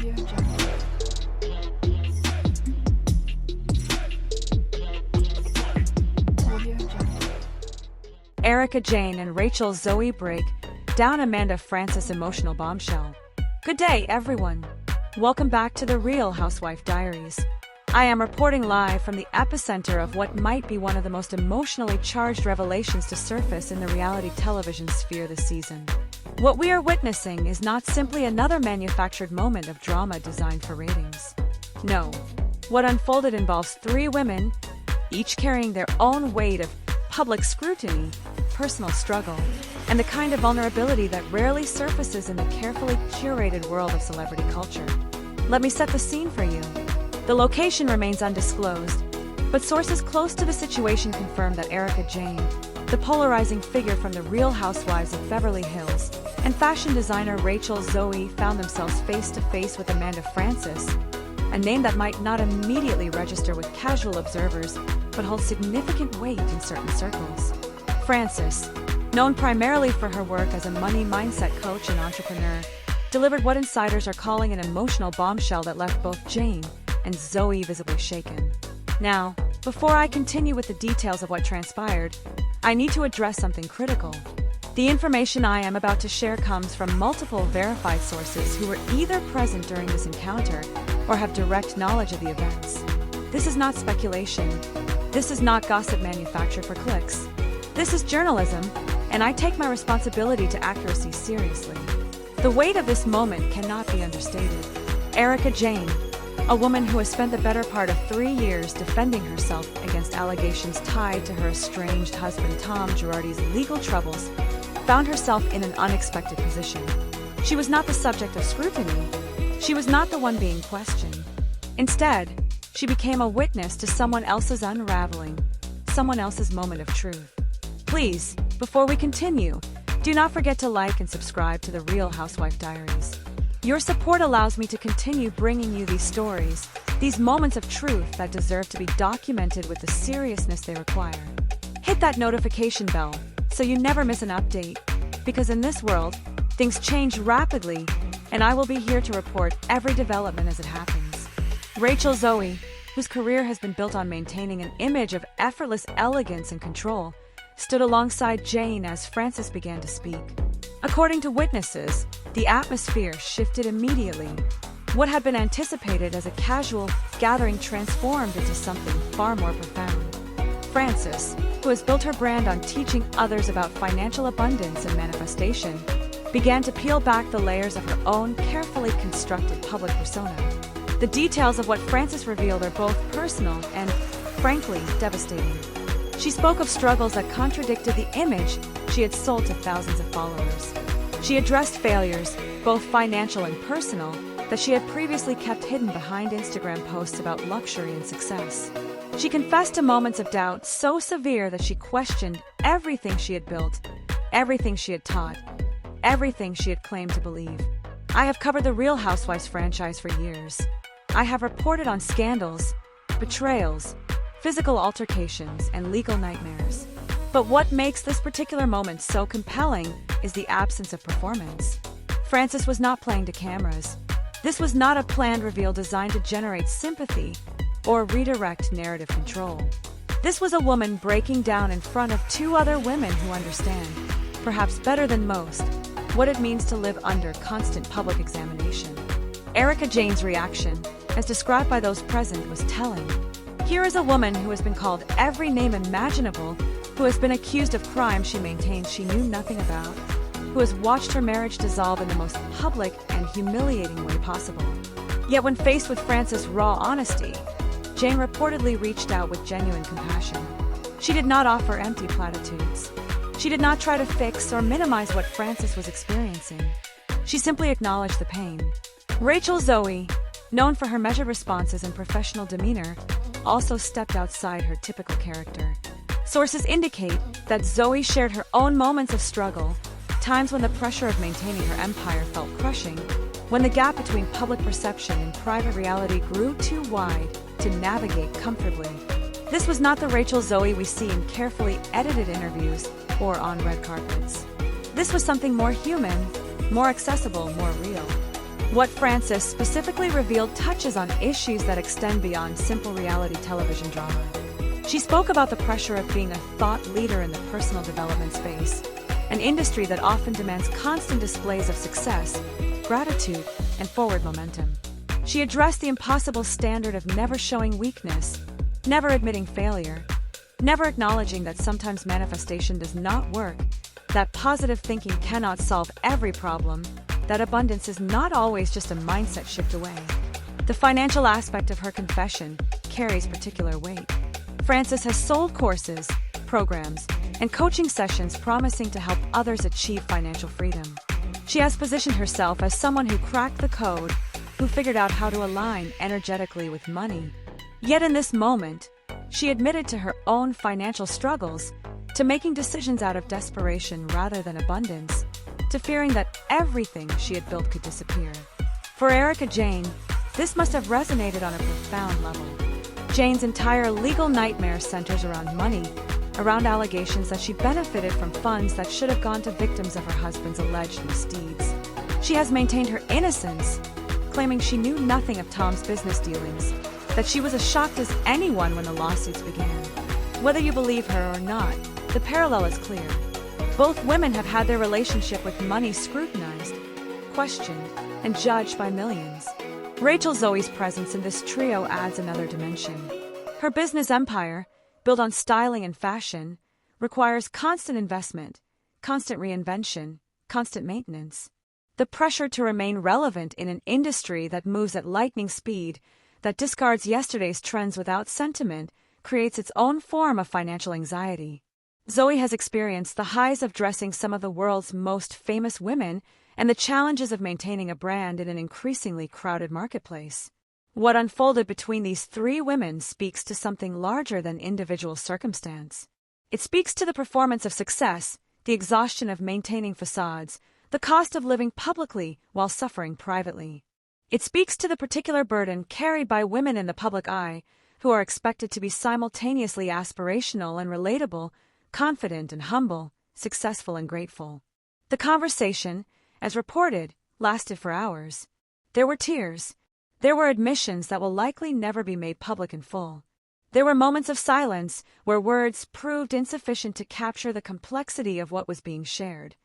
Audio Jungle. Audio Jungle. Erika Jayne and Rachel Zoe break down Amanda Frances' emotional bombshell. Good day, everyone. Welcome back to the Real Housewife Diaries. I am reporting live from the epicenter of what might be one of the most emotionally charged revelations to surface in the reality television sphere this season. What we are witnessing is not simply another manufactured moment of drama designed for ratings. No, what unfolded involves three women, each carrying their own weight of public scrutiny, personal struggle, and the kind of vulnerability that rarely surfaces in the carefully curated world of celebrity culture. Let me set the scene for you. The location remains undisclosed, but sources close to the situation confirm that Erika Jayne, the polarizing figure from the Real Housewives of Beverly Hills, and fashion designer Rachel Zoe found themselves face to face with Amanda Frances, a name that might not immediately register with casual observers, but holds significant weight in certain circles. Frances, known primarily for her work as a money mindset coach and entrepreneur, delivered what insiders are calling an emotional bombshell that left both Jayne and Zoe visibly shaken. Now, before I continue with the details of what transpired, I need to address something critical. The information I am about to share comes from multiple verified sources who were either present during this encounter or have direct knowledge of the events. This is not speculation. This is not gossip manufactured for clicks. This is journalism, and I take my responsibility to accuracy seriously. The weight of this moment cannot be understated. Erika Jayne, a woman who has spent the better part of 3 years defending herself against allegations tied to her estranged husband Tom Girardi's legal troubles, found herself in an unexpected position. She was not the subject of scrutiny. She was not the one being questioned. Instead, she became a witness to someone else's unraveling, someone else's moment of truth. Please, before we continue, do not forget to like and subscribe to the Real Housewife Diaries. Your support allows me to continue bringing you these stories, these moments of truth that deserve to be documented with the seriousness they require. Hit that notification bell so you never miss an update, because in this world, things change rapidly, and I will be here to report every development as it happens. Rachel Zoe, whose career has been built on maintaining an image of effortless elegance and control, stood alongside Jayne as Frances began to speak. According to witnesses, the atmosphere shifted immediately. What had been anticipated as a casual gathering transformed into something far more profound. Frances, who has built her brand on teaching others about financial abundance and manifestation, began to peel back the layers of her own carefully constructed public persona. The details of what Frances revealed are both personal and, frankly, devastating. She spoke of struggles that contradicted the image she had sold to thousands of followers. She addressed failures, both financial and personal, that she had previously kept hidden behind Instagram posts about luxury and success. She confessed to moments of doubt so severe that she questioned everything she had built, everything she had taught, everything she had claimed to believe. I have covered the Real Housewives franchise for years. I have reported on scandals, betrayals, physical altercations, and legal nightmares. But what makes this particular moment so compelling is the absence of performance. Frances was not playing to cameras. This was not a planned reveal designed to generate sympathy or redirect narrative control. This was a woman breaking down in front of two other women who understand, perhaps better than most, what it means to live under constant public examination. Erika Jayne's reaction, as described by those present, was telling. Here is a woman who has been called every name imaginable, who has been accused of crimes she maintains she knew nothing about, who has watched her marriage dissolve in the most public and humiliating way possible. Yet when faced with Frances' raw honesty, Jayne reportedly reached out with genuine compassion. She did not offer empty platitudes. She did not try to fix or minimize what Frances was experiencing. She simply acknowledged the pain. Rachel Zoe, known for her measured responses and professional demeanor, also stepped outside her typical character. Sources indicate that Zoe shared her own moments of struggle, times when the pressure of maintaining her empire felt crushing, when the gap between public perception and private reality grew too wide to navigate comfortably. This was not the Rachel Zoe we see in carefully edited interviews or on red carpets. This was something more human, more accessible, more real. What Frances specifically revealed touches on issues that extend beyond simple reality television drama. She spoke about the pressure of being a thought leader in the personal development space, an industry that often demands constant displays of success, gratitude, and forward momentum. She addressed the impossible standard of never showing weakness, never admitting failure, never acknowledging that sometimes manifestation does not work, that positive thinking cannot solve every problem, that abundance is not always just a mindset shift away. The financial aspect of her confession carries particular weight. Frances has sold courses, programs, and coaching sessions promising to help others achieve financial freedom. She has positioned herself as someone who cracked the code, who figured out how to align energetically with money. Yet in this moment, she admitted to her own financial struggles, to making decisions out of desperation rather than abundance, to fearing that everything she had built could disappear. For Erika Jayne, this must have resonated on a profound level. Jayne's entire legal nightmare centers around money, around allegations that she benefited from funds that should have gone to victims of her husband's alleged misdeeds. She has maintained her innocence, claiming she knew nothing of Tom's business dealings, that she was as shocked as anyone when the lawsuits began. Whether you believe her or not, the parallel is clear. Both women have had their relationship with money scrutinized, questioned, and judged by millions. Rachel Zoe's presence in this trio adds another dimension. Her business empire, built on styling and fashion, requires constant investment, constant reinvention, constant maintenance. The pressure to remain relevant in an industry that moves at lightning speed, that discards yesterday's trends without sentiment, creates its own form of financial anxiety. Zoe has experienced the highs of dressing some of the world's most famous women and the challenges of maintaining a brand in an increasingly crowded marketplace. What unfolded between these three women speaks to something larger than individual circumstance. It speaks to the performance of success, the exhaustion of maintaining facades, the cost of living publicly while suffering privately. It speaks to the particular burden carried by women in the public eye, who are expected to be simultaneously aspirational and relatable, confident and humble, successful and grateful. The conversation, as reported, lasted for hours. There were tears. There were admissions that will likely never be made public in full. There were moments of silence where words proved insufficient to capture the complexity of what was being shared.